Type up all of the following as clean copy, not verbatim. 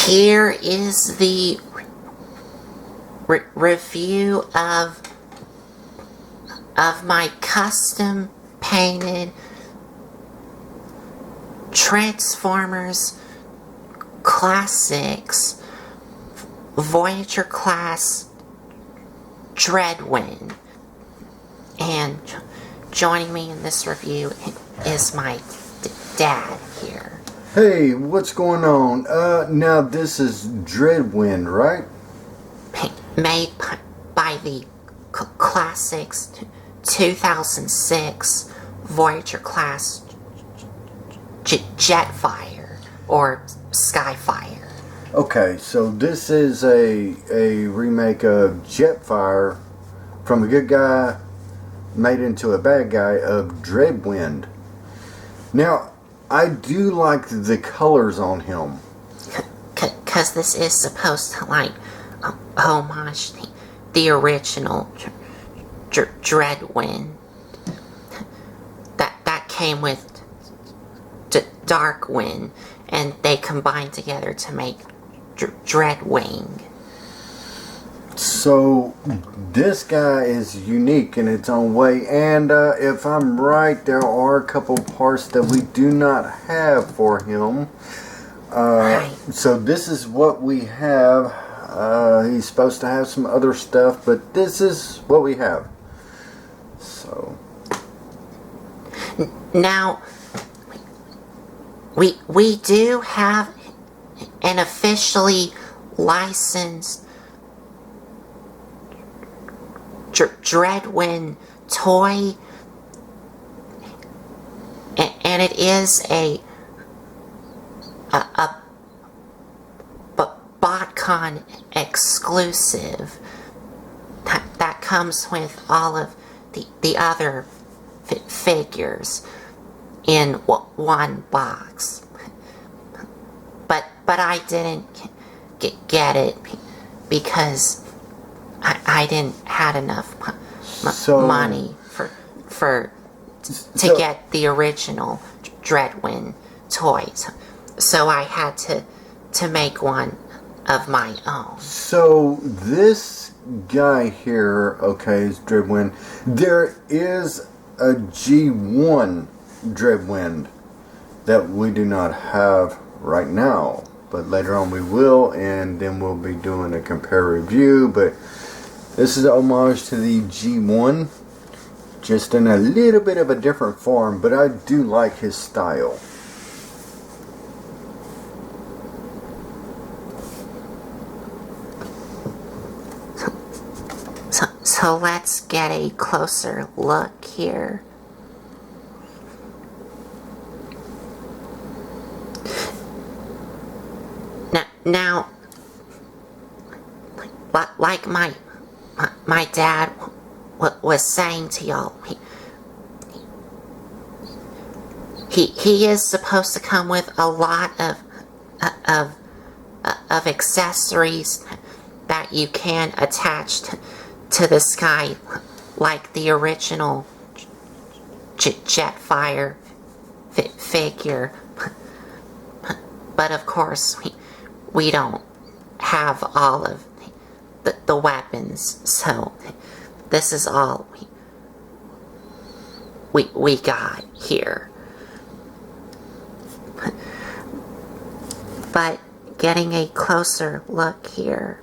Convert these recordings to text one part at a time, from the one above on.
Here is the review of my custom painted Transformers Classics Voyager class Dreadwind. And joining me in this review is my dad here. Hey, what's going on? Now this is Dreadwind, right? Made by the Classics 2006 Voyager class Jetfire or Skyfire. Okay, so this is a remake of Jetfire from a good guy made into a bad guy of Dreadwind. Now, I do like the colors on him. Because this is supposed to, like, homage the original Dreadwind that came with Darkwind, and they combined together to make Dreadwing. So this guy is unique in its own way, and if I'm right, there are a couple parts that we do not have for him. Right. So this is what we have. He's supposed to have some other stuff, but this is what we have. So now we do have an officially licensed Dreadwind toy, and it is a BotCon exclusive that comes with all of the other figures in one box. But I didn't get it because I didn't have enough money to get the original Dreadwind toys, so I had to make one of my own. So this guy here, okay, is Dreadwind. There is a G1 Dreadwind that we do not have right now, but later on we will, and then we'll be doing a compare review. But this is an homage to the G1, just in a little bit of a different form, but I do like his style. So let's get a closer look here. Now, like my dad was saying to y'all, he is supposed to come with a lot of accessories that you can attach to the sky, like the original Jetfire figure. But of course, we don't have all of the weapons, so this is all we got here. But getting a closer look here,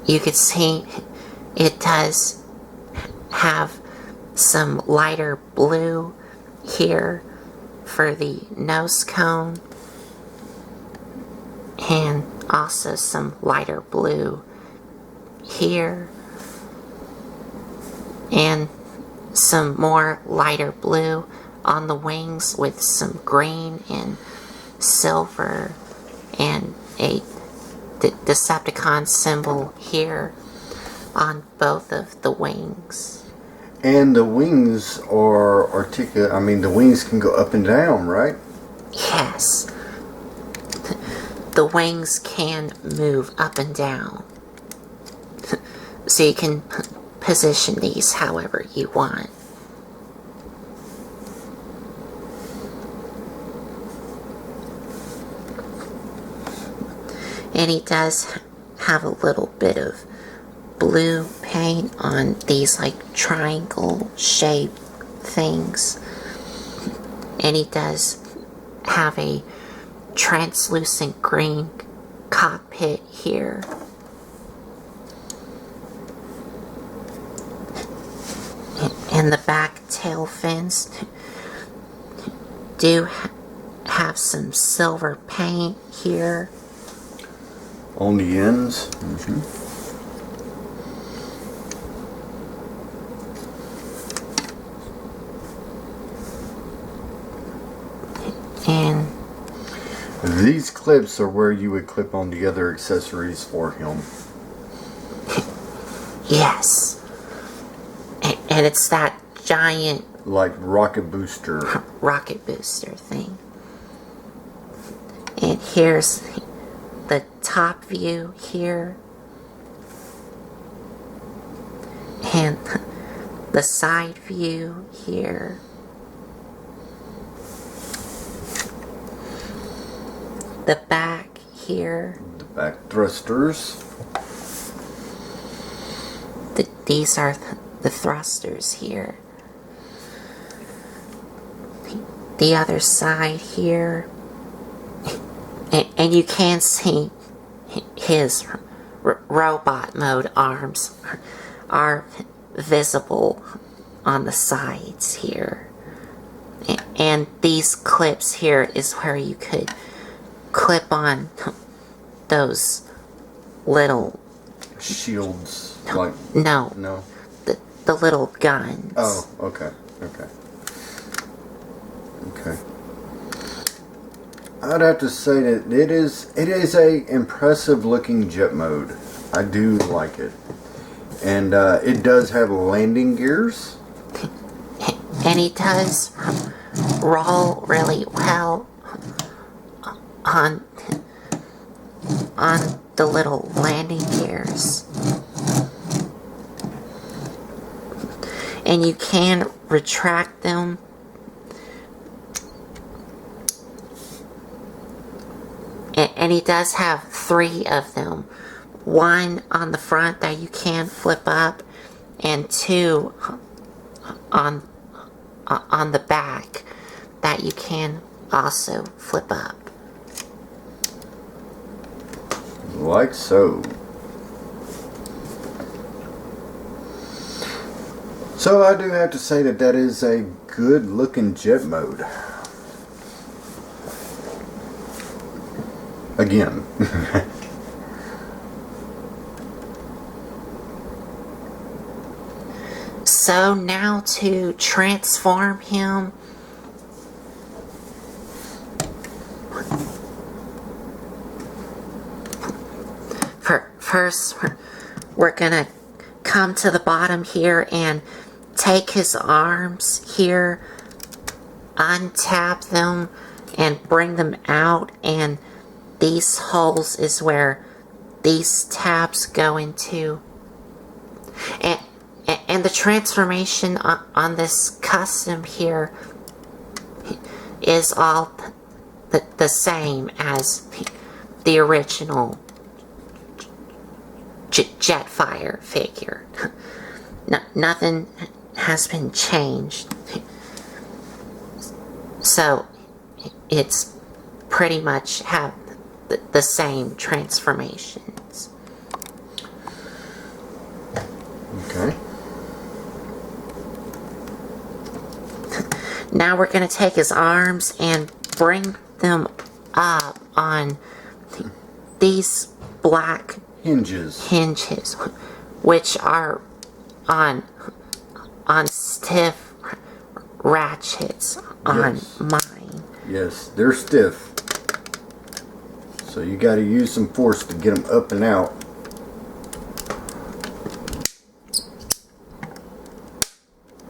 you can see it does have some lighter blue here for the nose cone, and also some lighter blue here, and some more lighter blue on the wings with some green and silver, and a Decepticon symbol here on both of the wings. And the wings are articulate. I mean, the wings can go up and down, right? Yes. The wings can move up and down. So you can position these however you want. And he does have a little bit of blue paint on these like triangle shaped things. And he does have a translucent green cockpit here. And the back tail fins do have some silver paint here. On the ends. And these clips are where you would clip on the other accessories for him. yes. And it's that giant Like rocket booster. rocket booster thing. And here's the top view here. And the side view here. The back here. The back thrusters. These are the thrusters here. The other side here. And you can see his robot mode arms are visible on the sides here. And these clips here is where you could clip on those little Shields. Like. no No. the little guns. Oh, okay. Okay. Okay. I'd have to say that it is a impressive looking jet mode. I do like it. And it does have landing gears. And he does roll really well on the little landing gears. And you can retract them. And he does have 3 of them. 1 on the front that you can flip up, and 2 on the back that you can also flip up. Like so. So I do have to say that that is a good looking jet mode. Again. So now to transform him, first we're gonna come to the bottom here and take his arms here, untap them and bring them out, and these holes is where these tabs go into. And the transformation on this custom here is all the same as the original Jetfire figure. Nothing has been changed. So it's pretty much have the same transformations. Okay. Now we're going to take his arms and bring them up on these black Hinges. which are on stiff ratchets on Yes. mine. Yes, they're stiff. So you got to use some force to get them up and out.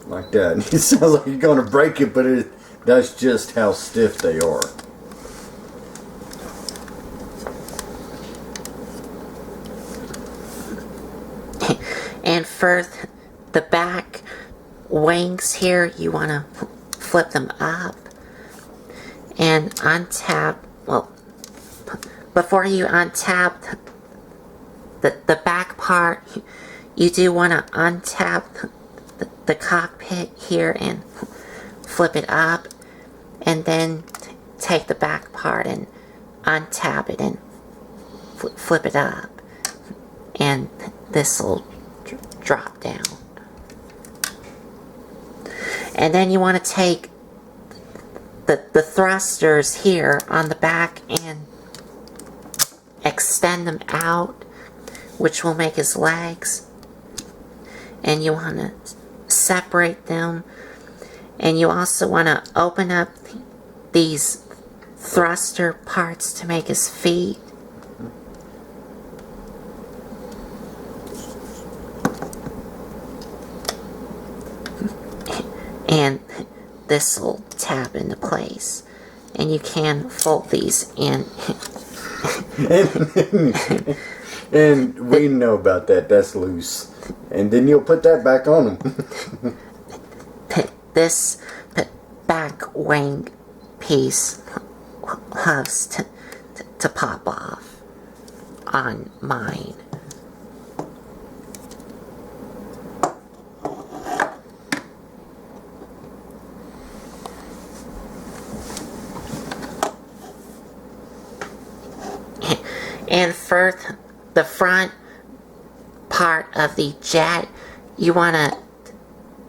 Like that. It sounds like you're going to break it, but that's just how stiff they are. And for the back wings here, you want to flip them up and untap, well, before you untap the back part, you do want to untap the cockpit here and flip it up, and then take the back part and untap it and flip it up, and this will drop down. And then you want to take the thrusters here on the back and extend them out, which will make his legs, and you want to separate them, and you also want to open up these thruster parts to make his feet. And this will tap into place, and you can fold these in. And we know about that. That's loose. And then you'll put that back on them. This back wing piece loves to pop off on mine. And for the front part of the jet, you want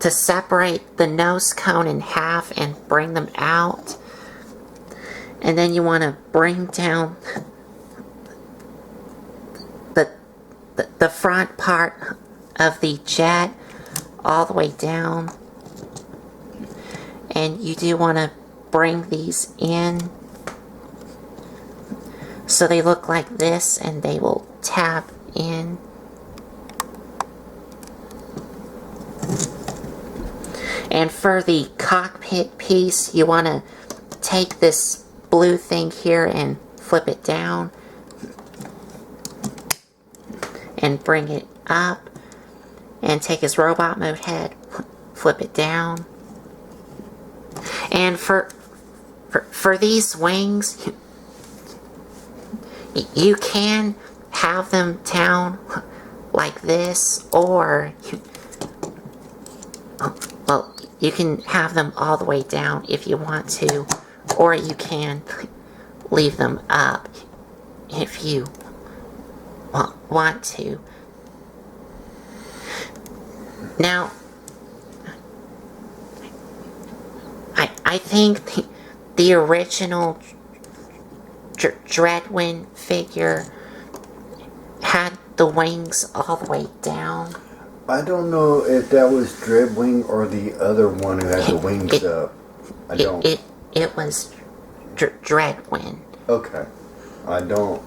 to separate the nose cone in half and bring them out. And then you want to bring down the front part of the jet all the way down. And you do want to bring these in so they look like this, and they will tap in. And for the cockpit piece, you want to take this blue thing here and flip it down and bring it up, and take his robot mode head, flip it down. And for these wings, you can have them down like this, or well, you can have them all the way down if you want to, or you can leave them up if you want to. Now, I think the original Dreadwind figure had the wings all the way down. I don't know if that was Dreadwing or the other one who had the wings up. It was Dreadwind. Okay. I don't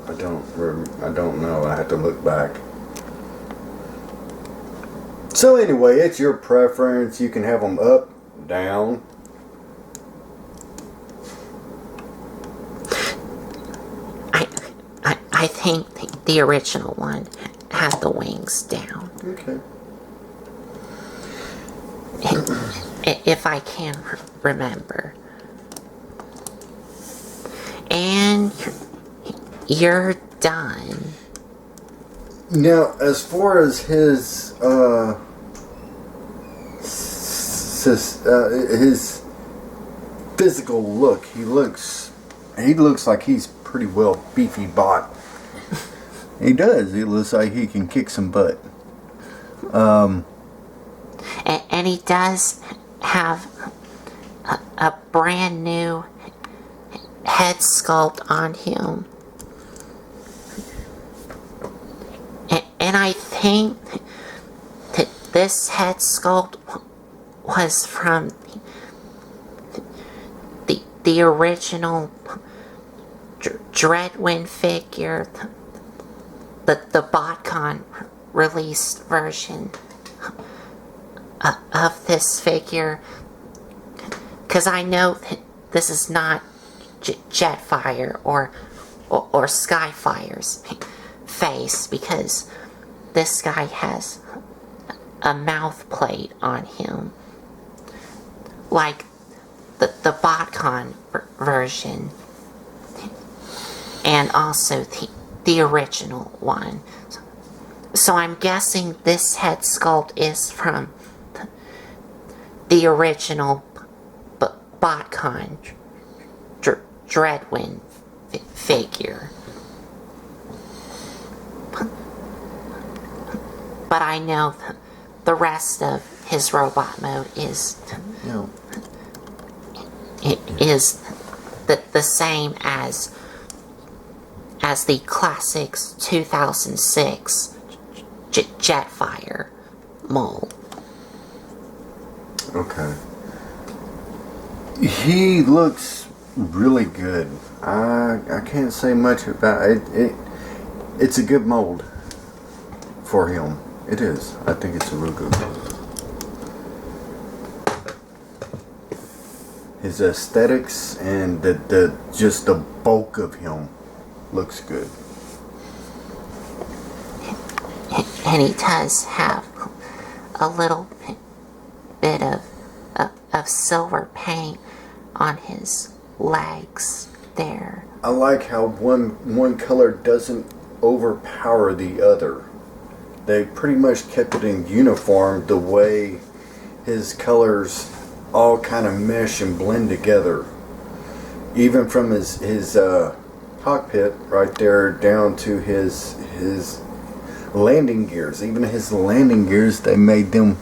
know. I have to look back. So anyway, it's your preference. You can have them up, down. I think the original one had the wings down. Okay. If I can remember. And you're done. Now, as far as his physical look, he looks like he's pretty well beefy bought. He does. He looks like he can kick some butt. And he does have a brand new head sculpt on him. And I think that this head sculpt was from the original Dreadwind figure, the BotCon released version of this figure, because I know that this is not Jetfire or Skyfire's face, because this guy has a mouth plate on him, like the BotCon version. and also the original one. So I'm guessing this head sculpt is from the original BotCon Dreadwind figure. But I know the rest of his robot mode is the same as the classics 2006 Jetfire mold. Okay. He looks really good. I can't say much about it. It's a good mold for him. It is. I think it's a real good mold. His aesthetics and the just the bulk of him looks good. And he does have a little bit of silver paint on his legs there. I like how one color doesn't overpower the other. They pretty much kept it in uniform, the way his colors all kind of mesh and blend together. Even from his cockpit right there down to his landing gears. Even his landing gears, they made them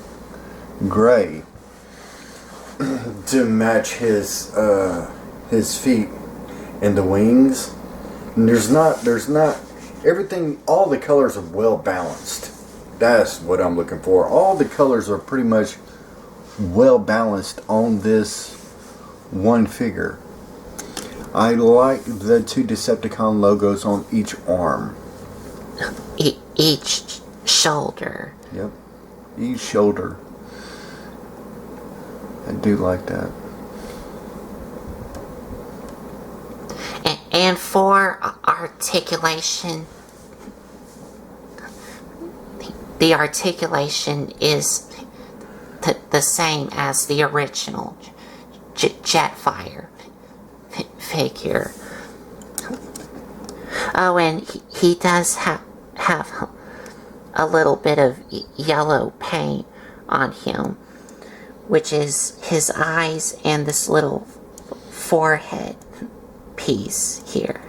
gray to match his feet and the wings. And there's not everything. All the colors are well balanced. That's what I'm looking for. All the colors are pretty much well balanced on this one figure. I like the two Decepticon logos on each arm. Each shoulder. Yep. Each shoulder. I do like that. And for articulation, the articulation is the same as the original Jetfire figure. Oh, and he does have a little bit of yellow paint on him, which is his eyes and this little forehead piece here.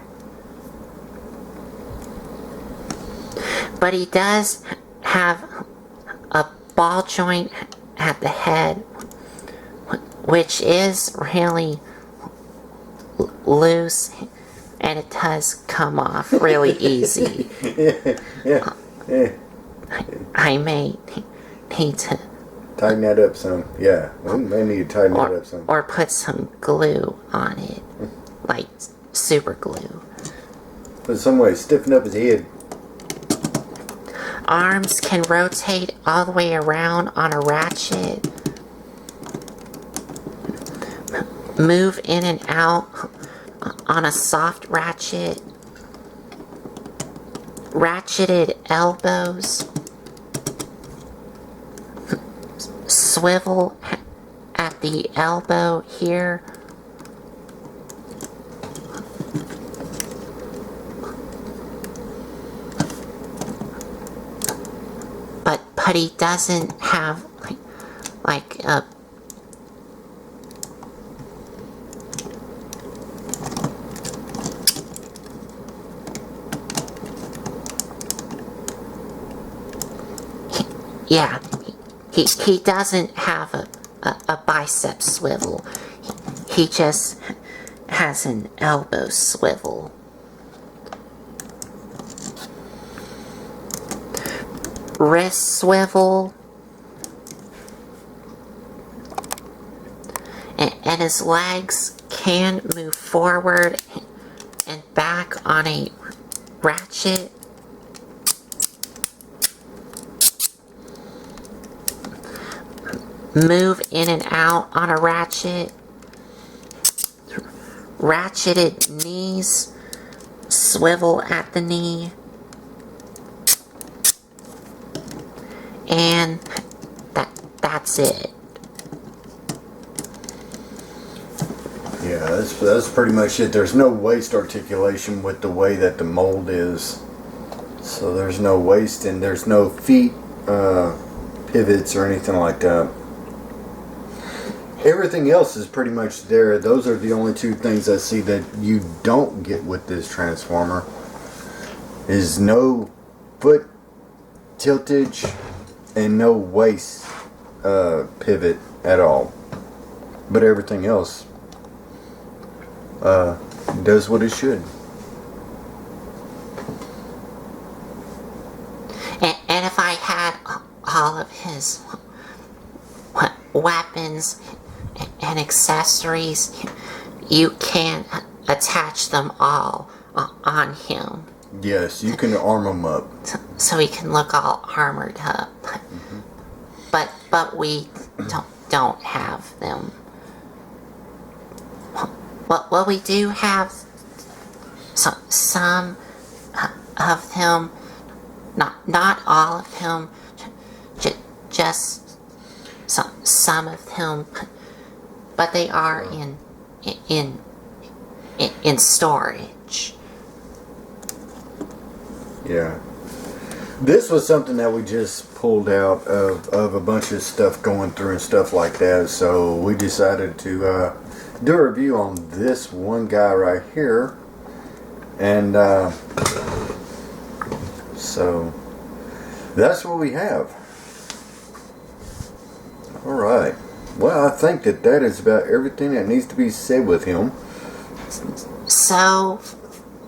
But he does have a ball joint at the head, which is really loose, and it does come off really easy. Yeah. I may need to tighten that up some. Yeah, we may need to tighten that up some. Or put some glue on it, like super glue. Put some way, stiffen up his head. Arms can rotate all the way around on a ratchet. Move in and out on a soft ratchet. Ratcheted elbows. Swivel at the elbow here. But he doesn't have like a yeah, he doesn't have a bicep swivel. He just has an elbow swivel. Wrist swivel. And his legs can move forward and back on a ratchet. Move in and out on a ratchet. Ratcheted knees. Swivel at the knee. And that's it. Yeah. Yeah, that's pretty much it. There's no waist articulation with the way that the mold is. So there's no waist and there's no feet pivots or anything like that. Everything else is pretty much there. Those are the only two things I see that you don't get with this transformer. Is no foot tiltage and no waist pivot at all. But everything else does what it should. And if I had all of his weapons and accessories, you can attach them all on him. Yes, you can arm them up. So he can look all armored up. But we don't have them. Well, we do have some of them. Not all of them. Just some of them. But they are in storage. Yeah. This was something that we just pulled out of a bunch of stuff going through and stuff like that. So we decided to do a review on this one guy right here. And so that's what we have. Alright. Well, I think that is about everything that needs to be said with him. So,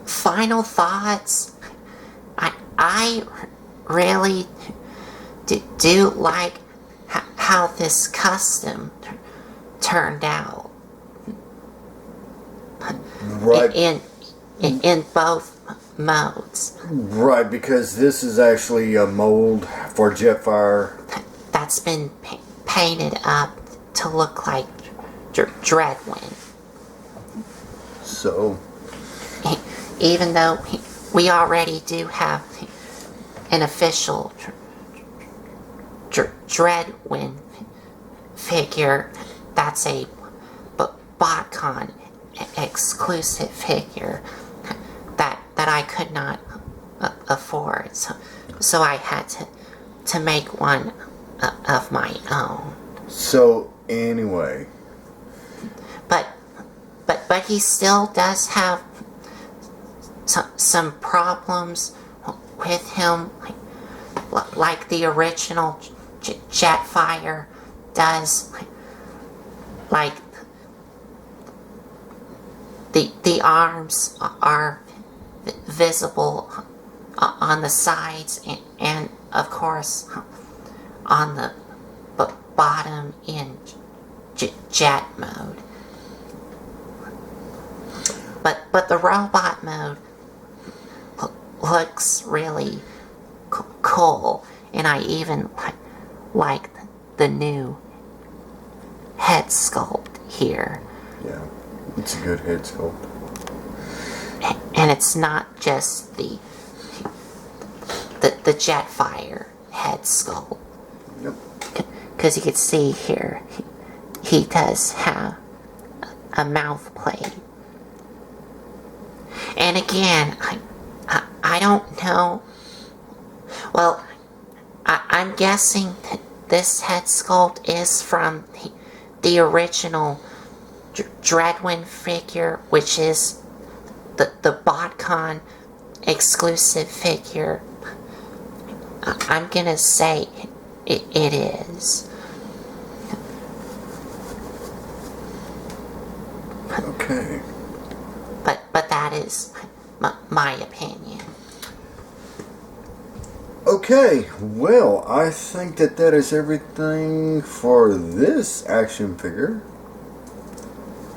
final thoughts. I really do like how this custom turned out. Right. In both modes. Right, because this is actually a mold for Jetfire. That's been painted up to look like Dreadwind. So, even though we already do have an official Dreadwind figure, that's a BotCon exclusive figure that I could not afford, so I had to make one of my own. So anyway, but he still does have some problems with him, like the original Jetfire does. Like the arms are visible on the sides and of course on the bottom in jet mode. But the robot mode looks really cool, and I even like the new head sculpt here. Yeah, it's a good head sculpt. And it's not just the Jetfire head sculpt. Yep. Because you can see here, he does have a mouth plate. And again, I don't know. Well, I'm guessing that this head sculpt is from the original Dreadwind figure, which is the BotCon exclusive figure. I'm gonna say it is. Okay. But that is my opinion. Okay, well, I think that is everything for this action figure.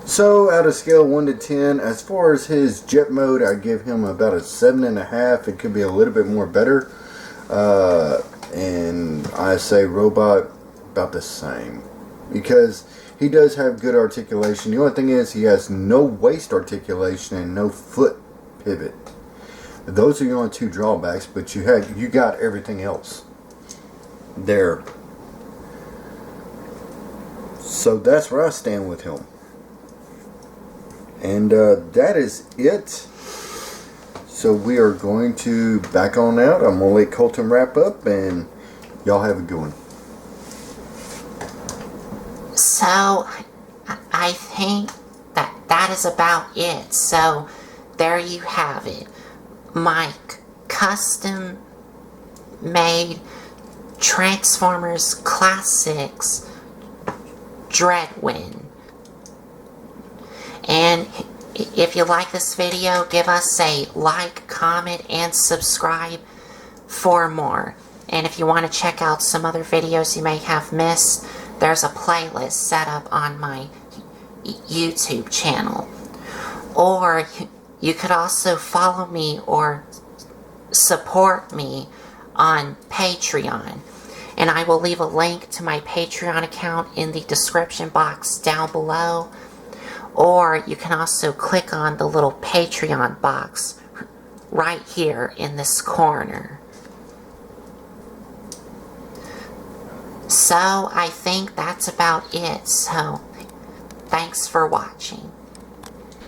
So, out of scale 1 to 10, as far as his jet mode, I give him about a 7.5. It could be a little bit more better. And I say robot about the same. Because he does have good articulation. The only thing is he has no waist articulation and no foot pivot. Those are the only two drawbacks, but you got everything else there. So that's where I stand with him. And that is it. So we are going to back on out. I'm going to let Colton wrap up, and y'all have a good one. So, I think that is about it. So, there you have it. My custom made Transformers Classics Dreadwind. And if you like this video, give us a like, comment, and subscribe for more. And if you want to check out some other videos you may have missed, there's a playlist set up on my YouTube channel. Or you could also follow me or support me on Patreon. And I will leave a link to my Patreon account in the description box down below. Or you can also click on the little Patreon box right here in this corner. So I think that's about it. So thanks for watching.